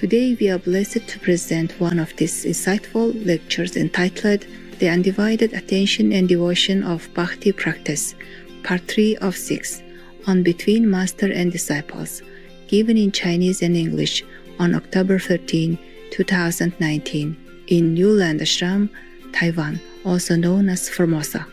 Today we are blessed to present one of these insightful lectures entitled The Undivided Attention and Devotion of Bhakti Practice, Part 3 of 6, on Between Master and Disciples, given in Chinese and English on October 13, 2019, in New Land Ashram, Taiwan, also known as Formosa.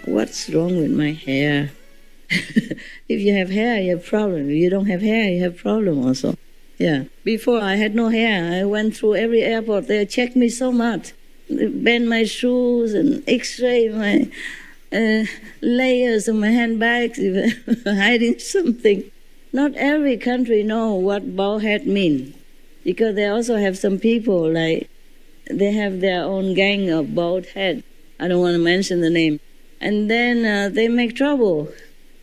What's wrong with my hair? If you have hair, you have problem. If you don't have hair, you have problem also. Yeah. Before I had no hair. I went through every airport. They checked me so much. They bent my shoes and X-ray my layers of my handbags, even hiding something. Not every country know what bald head means, because they also have some people like they have their own gang of bald head. I don't want to mention the name. And then they make trouble,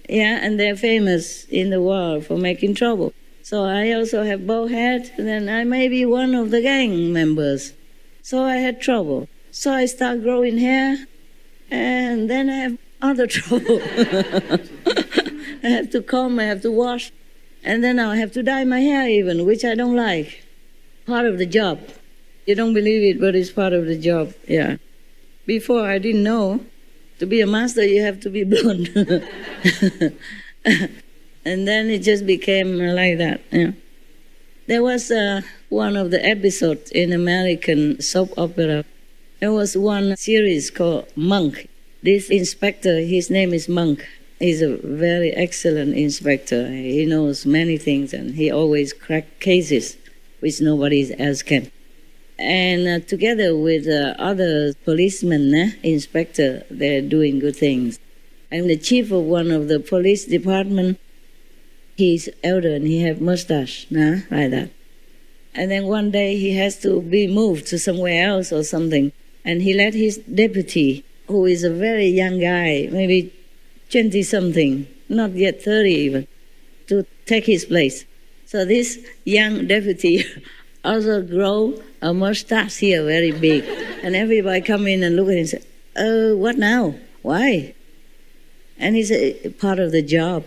yeah, and they're famous in the world for making trouble. So I also have bald head, and then I may be one of the gang members. So I had trouble. So I start growing hair, and then I have other trouble. I have to comb, I have to wash, and then I have to dye my hair even, which I don't like. Part of the job. You don't believe it, but it's part of the job, yeah. Before I didn't know. To be a master, you have to be blonde. And then it just became like that. Yeah. There was one of the episodes in American soap opera. There was one series called Monk. This inspector, his name is Monk. He's a very excellent inspector. He knows many things, and he always cracks cases which nobody else can. And together with other policemen, inspector, they're doing good things. And the chief of one of the police department, he's elder and he have mustache, like that. And then one day he has to be moved to somewhere else or something. And he let his deputy, who is a very young guy, maybe 20-something, not yet 30 even, to take his place. So this young deputy also grow a mustache here very big. And everybody come in and look at him and say, "Oh, what now? Why?" And he said, "Part of the job."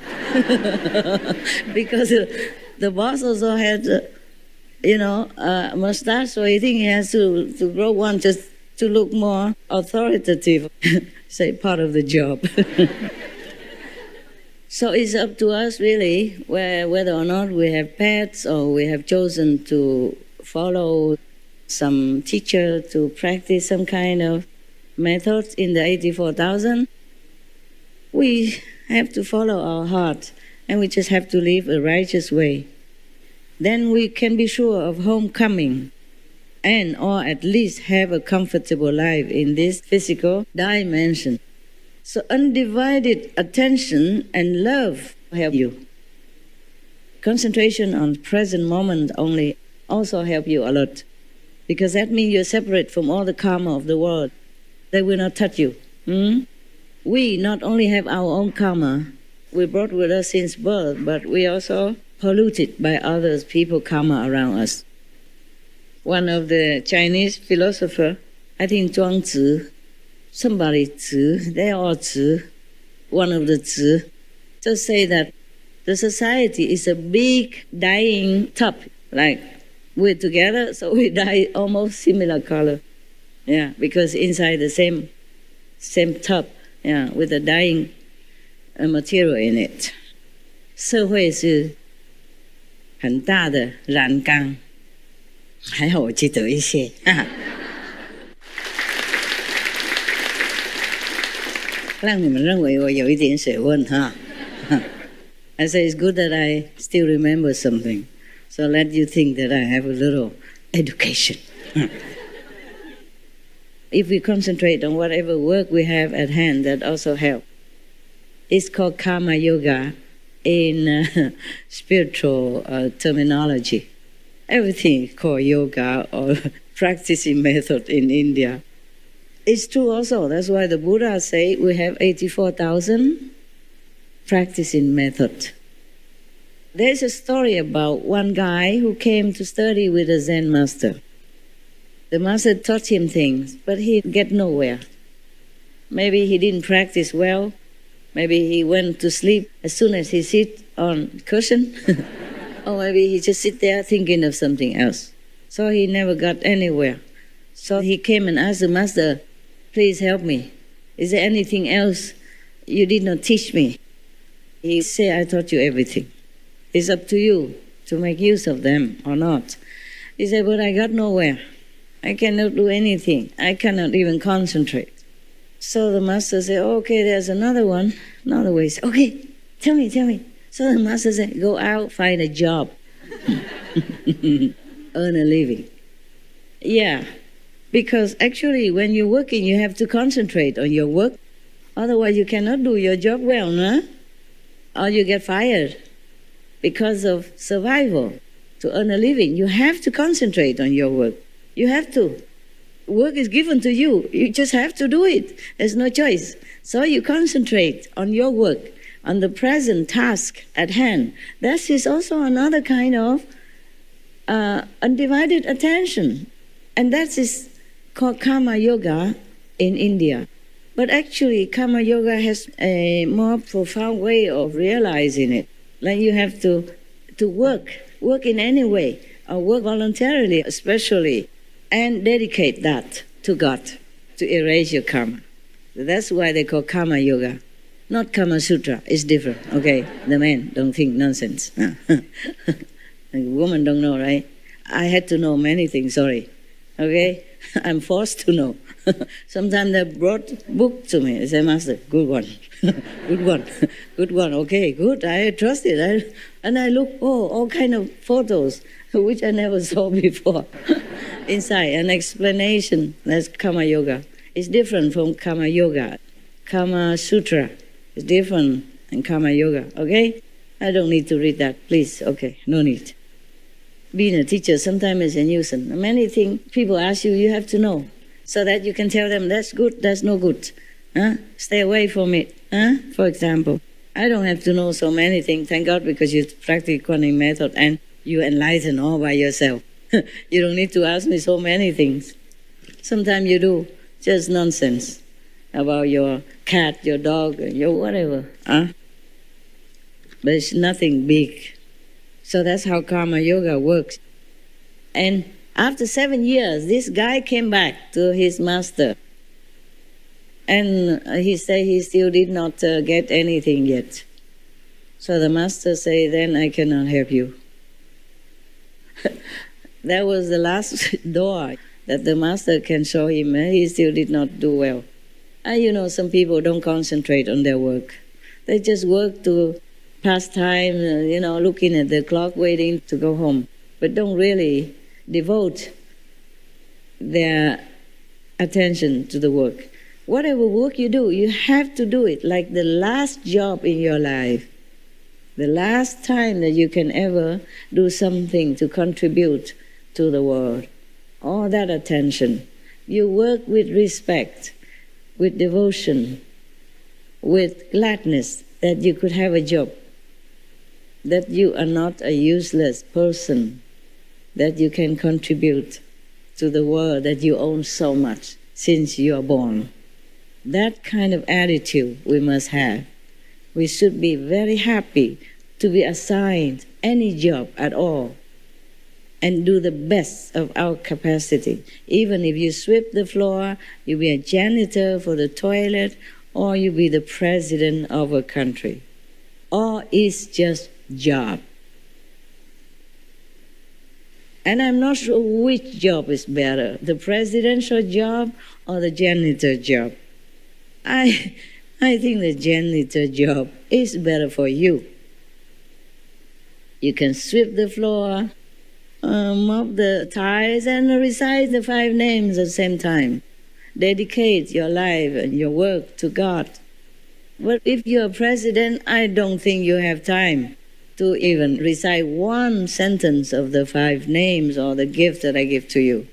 Because the boss also had, a mustache, so he think he has to grow one just to look more authoritative. Say, part of the job. So it's up to us really, whether or not we have pets or we have chosen to follow some teacher to practice some kind of methods in the 84,000. We have to follow our heart, and we just have to live a righteous way. Then we can be sure of homecoming, and or at least have a comfortable life in this physical dimension. So undivided attention and love help you. Concentration on present moment only also help you a lot, because that means you're separate from all the karma of the world. They will not touch you. We not only have our own karma, we brought with us since birth, but we also polluted by others, people karma around us. One of the Chinese philosophers, I think Zhuangzi, somebody Zi, they all Zi, one of the Zi, just say that the society is a big dyeing tub, like we're together, so we dye almost similar color. Yeah, because inside the same tub, yeah, with the dyeing material in it. 社会是很大的染缸，还好我记得一些。让你们认为我有一点学问哈。I say it's good that I still remember something. So let you think that I have a little education. If we concentrate on whatever work we have at hand, that also helps. It's called karma yoga in spiritual terminology. Everything is called yoga or practicing method in India. It's true also. That's why the Buddha say we have 84,000 practicing method. There's a story about one guy who came to study with a Zen master. The master taught him things, but he get nowhere. Maybe he didn't practice well. Maybe he went to sleep as soon as he sit on cushion. Or maybe he just sit there thinking of something else. So he never got anywhere. So he came and asked the master, please help me. Is there anything else you did not teach me? He said, I taught you everything. It's up to you to make use of them or not. He said, but I got nowhere. I cannot do anything. I cannot even concentrate. So the master said, okay, there's another one. Another way. He said, okay, tell me. So the master said, go out, find a job. Earn a living. Yeah, because actually when you're working, you have to concentrate on your work. Otherwise you cannot do your job well, no? Or you get fired because of survival. To earn a living, you have to concentrate on your work. You have to. Work is given to you. You just have to do it. There's no choice. So you concentrate on your work, on the present task at hand. That is also another kind of undivided attention. And that is called karma yoga in India. But actually, karma yoga has a more profound way of realizing it. Like you have to work in any way, or work voluntarily especially, and dedicate that to God, to erase your karma. So that's why they call karma yoga. Not Kama Sutra, it's different, okay? The men don't think nonsense. The woman don't know, right? I had to know many things, sorry, okay? I'm forced to know. Sometimes they brought book to me. They say, Master, good one, good one, okay, good, I trust it. And I look, all kind of photos, which I never saw before. Inside, an explanation, that's Kama Yoga. It's different from Kama Yoga. Kama Sutra is different than Kama Yoga, okay? I don't need to read that, please, okay, no need. Being a teacher sometimes is a nuisance. Many things people ask you, you have to know, so that you can tell them that's good, that's no good. Stay away from it, for example. I don't have to know so many things, thank God, because you practice Kuan method and you enlighten all by yourself. You don't need to ask me so many things. Sometimes you do, just nonsense about your cat, your dog, your whatever. But it's nothing big. So that's how karma yoga works. And after 7 years, this guy came back to his master. And he said he still did not get anything yet. So the master said, then I cannot help you. That was the last door that the master can show him. He still did not do well. And some people don't concentrate on their work. They just work to pass time, looking at the clock, waiting to go home. But don't really devote their attention to the work. Whatever work you do, you have to do it like the last job in your life. The last time that you can ever do something to contribute to the world. All that attention. You work with respect, with devotion, with gladness that you could have a job, that you are not a useless person, that you can contribute to the world that you own so much since you are born. That kind of attitude we must have. We should be very happy to be assigned any job at all and do the best of our capacity. Even if you sweep the floor, you be a janitor for the toilet, or you be the president of a country. Or it's just job. And I'm not sure which job is better, the presidential job or the janitor job. I think the janitor job is better for you. You can sweep the floor, mop the tiles, and recite the 5 names at the same time. Dedicate your life and your work to God. But if you're president, I don't think you have time to even recite 1 sentence of the 5 names or the gift that I give to you.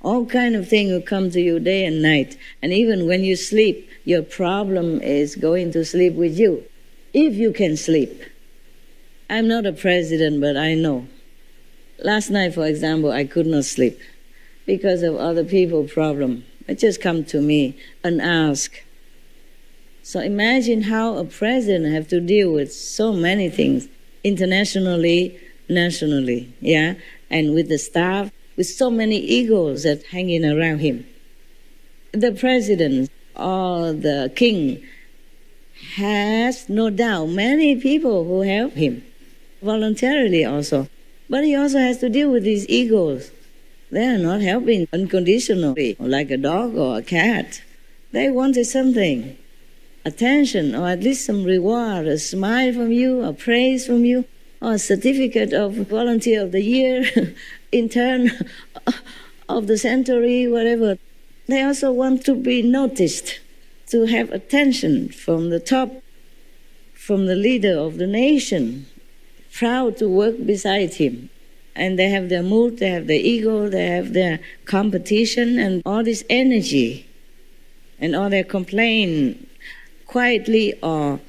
All kind of things will come to you day and night. And even when you sleep, your problem is going to sleep with you. If you can sleep. I'm not a president, but I know. Last night, for example, I could not sleep because of other people's problem. It just come to me and ask. So imagine how a president have to deal with so many things, internationally, nationally, yeah, and with the staff, with so many egos that hanging around him. The president or the king has no doubt many people who help him, voluntarily also. But he also has to deal with these egos. They are not helping unconditionally, like a dog or a cat. They wanted something, attention, or at least some reward, a smile from you, a praise from you, or a certificate of volunteer of the year, intern of the century, whatever. They also want to be noticed, to have attention from the top, from the leader of the nation, proud to work beside him. And they have their mood, they have their ego, they have their competition, and all this energy, and all their complaint, quietly or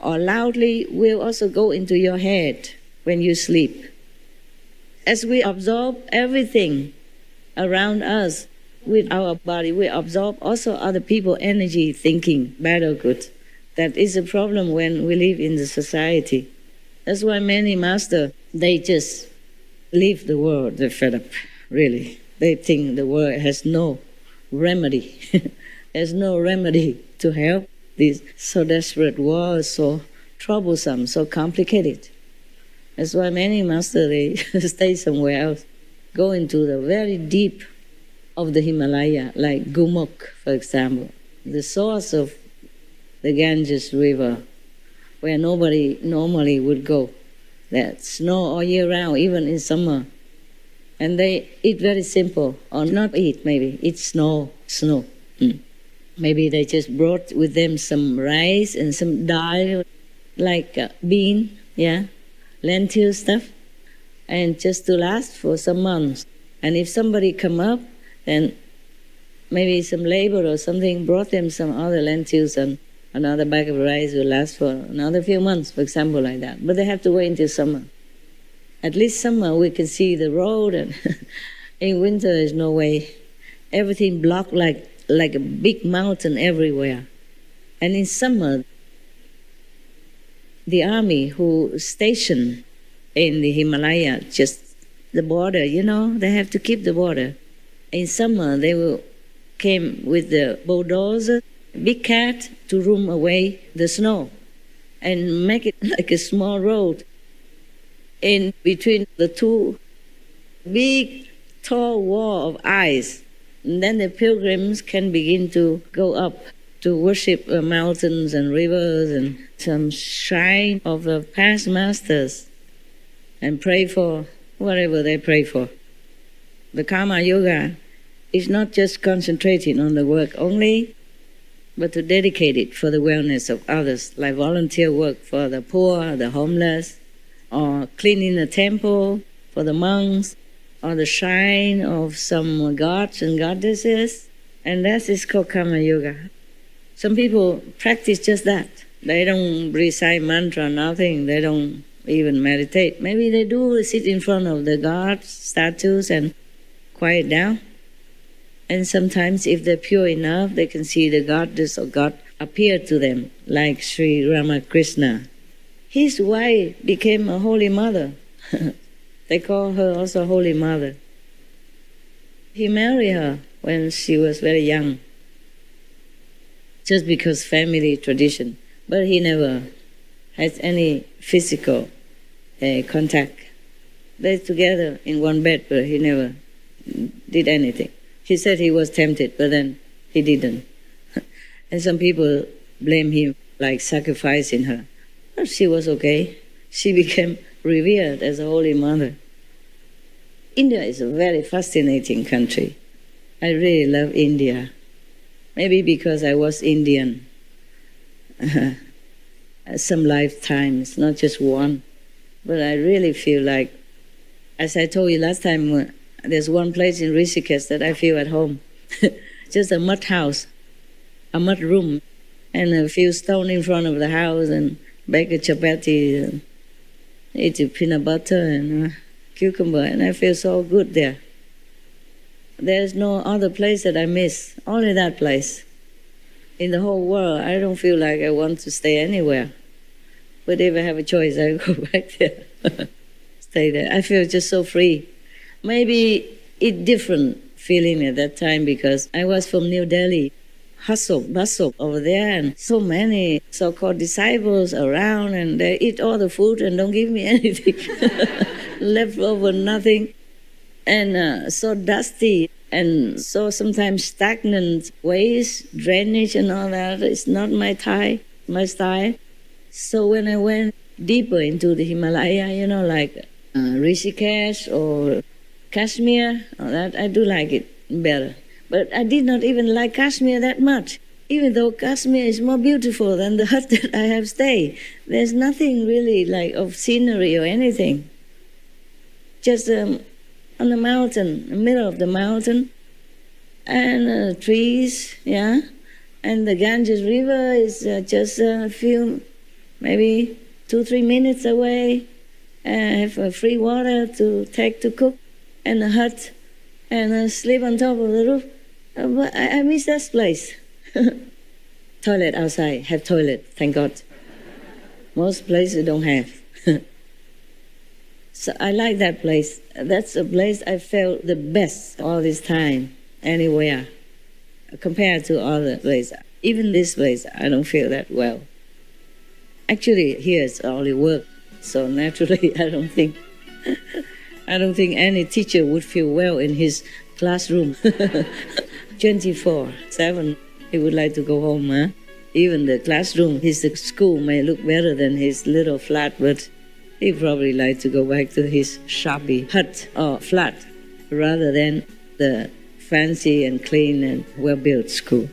loudly, will also go into your head when you sleep. As we absorb everything around us with our body, we absorb also other people's energy, thinking, bad or good. That is a problem when we live in the society. That's why many masters, they just leave the world. They're fed up, really. They think the world has no remedy. There's no remedy to help this so desperate world, so troublesome, so complicated. That's why many masters, they stay somewhere else, go into the very deep of the Himalaya, like Gumuk, for example, the source of the Ganges River, where nobody normally would go. There's snow all year round, even in summer. And they eat very simple, or not eat maybe, eat snow. Maybe they just brought with them some rice and some dal, like bean, yeah, lentil stuff, and just to last for some months. And if somebody come up, then maybe some labor or something brought them some other lentils, and another bag of rice will last for another few months, for example, like that. But they have to wait until summer. At least summer we can see the road, and in winter there's no way. Everything blocked like a big mountain everywhere. And in summer, the army who stationed in the Himalaya, just the border, they have to keep the border. In summer, they will came with the bulldozer, big cat, to room away the snow and make it like a small road in between the two big, tall wall of ice. And then the pilgrims can begin to go up to worship mountains and rivers and some shrine of the past masters and pray for whatever they pray for. The Karma Yoga is not just concentrating on the work only, but to dedicate it for the wellness of others, like volunteer work for the poor, the homeless, or cleaning the temple for the monks, or the shrine of some gods and goddesses. And that is called Karma Yoga. Some people practice just that. They don't recite mantra, nothing. They don't even meditate. Maybe they do sit in front of the god statues and quiet down. And sometimes if they're pure enough, they can see the goddess or god appear to them, like Sri Ramakrishna. His wife became a holy mother. They call her also Holy Mother. He married her when she was very young, just because family tradition. But he never had any physical contact. They're together in one bed, but he never did anything. He said he was tempted, but then he didn't. And some people blame him, like sacrificing her. But she was okay. She became revered as a holy mother. India is a very fascinating country. I really love India. Maybe because I was Indian. Some lifetimes, not just one. But I really feel like, as I told you last time, there's one place in Rishikesh that I feel at home. Just a mud house, a mud room, and a few stones in front of the house, and bake a chapati. eat peanut butter and cucumber, and I feel so good there. There's no other place that I miss, only that place. In the whole world, I don't feel like I want to stay anywhere. But if I have a choice, I go back there, stay there. I feel just so free. Maybe it's different feeling at that time because I was from New Delhi. Hustle, bustle over there, and so many so-called disciples around, and they eat all the food and don't give me anything. Left over nothing. And so dusty and so sometimes stagnant ways, drainage and all that. It's not my style. So when I went deeper into the Himalaya, like Rishikesh or Kashmir, all that, I do like it better. But I did not even like Kashmir that much, even though Kashmir is more beautiful than the hut that I have stayed. There's nothing really like of scenery or anything. Just on the mountain, in the middle of the mountain, and trees, yeah. And the Ganges River is just a few, maybe 2-3 minutes away. I have free water to take to cook, and a hut, and sleep on top of the roof. But I miss that place. Toilet outside, have toilet, thank God. Most places don't have. So I like that place. That's a place I felt the best all this time, anywhere, compared to other places. Even this place, I don't feel that well. Actually, here it's only work, so naturally I don't think any teacher would feel well in his classroom. 24/7, he would like to go home, huh? Even the classroom, his school may look better than his little flat, but he probably like to go back to his shabby hut or flat rather than the fancy and clean and well-built school.